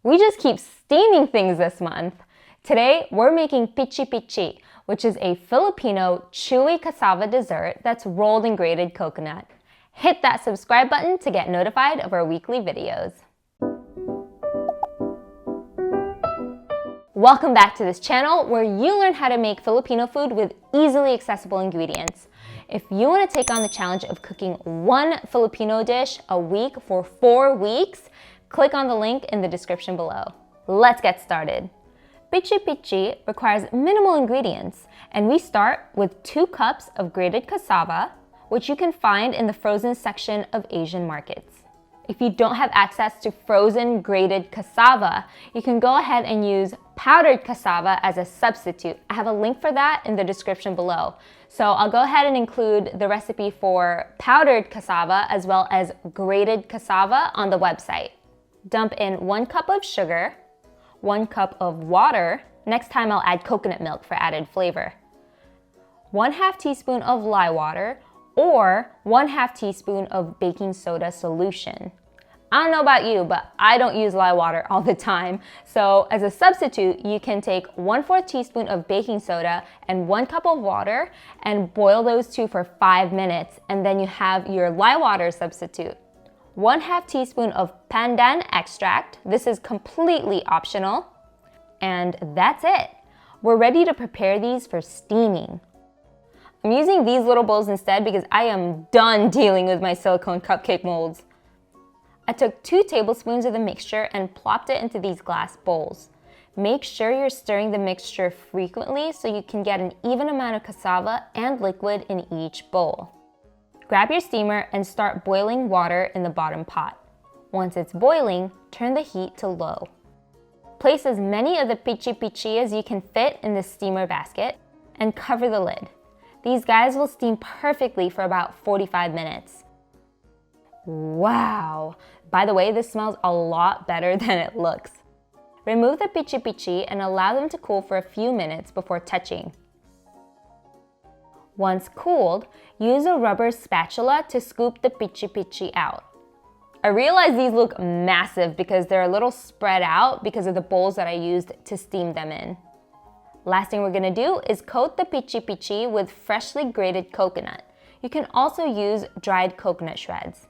We just keep steaming things this month. Today, we're making Pichi Pichi, which is a Filipino chewy cassava dessert that's rolled in grated coconut. Hit that subscribe button to get notified of our weekly videos. Welcome back to this channel where you learn how to make Filipino food with easily accessible ingredients. If you want to take on the challenge of cooking one Filipino dish a week for 4 weeks, click on the link in the description below. Let's get started. Pichi Pichi requires minimal ingredients, and we start with 2 cups of grated cassava, which you can find in the frozen section of Asian markets. If you don't have access to frozen grated cassava, you can go ahead and use powdered cassava as a substitute. I have a link for that in the description below. So I'll go ahead and include the recipe for powdered cassava as well as grated cassava on the website. Dump in 1 cup of sugar, 1 cup of water. Next time I'll add coconut milk for added flavor. 1/2 teaspoon of lye water, or 1/2 teaspoon of baking soda solution. I don't know about you, but I don't use lye water all the time. So as a substitute, you can take 1/4 teaspoon of baking soda and 1 cup of water and boil those 2 for 5 minutes, and then you have your lye water substitute. 1/2 teaspoon of pandan extract. This is completely optional. And that's it. We're ready to prepare these for steaming. I'm using these little bowls instead because I am done dealing with my silicone cupcake molds. I took 2 tablespoons of the mixture and plopped it into these glass bowls. Make sure you're stirring the mixture frequently so you can get an even amount of cassava and liquid in each bowl. Grab your steamer and start boiling water in the bottom pot. Once it's boiling, turn the heat to low. Place as many of the Pichi Pichi as you can fit in the steamer basket and cover the lid. These guys will steam perfectly for about 45 minutes. Wow! By the way, this smells a lot better than it looks. Remove the Pichi Pichi and allow them to cool for a few minutes before touching. Once cooled, use a rubber spatula to scoop the Pichi Pichi out. I realize these look massive because they're a little spread out because of the bowls that I used to steam them in. Last thing we're gonna do is coat the Pichi Pichi with freshly grated coconut. You can also use dried coconut shreds.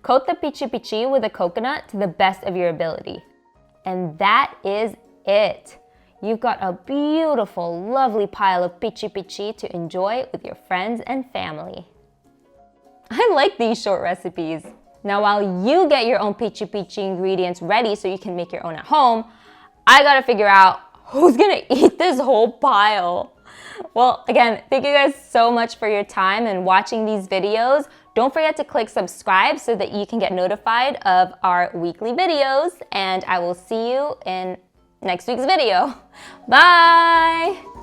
Coat the Pichi Pichi with a coconut to the best of your ability. And that is it. You've got a beautiful, lovely pile of Pichi Pichi to enjoy with your friends and family. I like these short recipes. Now while you get your own Pichi Pichi ingredients ready so you can make your own at home, I gotta figure out who's gonna eat this whole pile. Well, again, thank you guys so much for your time and watching these videos. Don't forget to click subscribe so that you can get notified of our weekly videos, and I will see you in next week's video. Bye!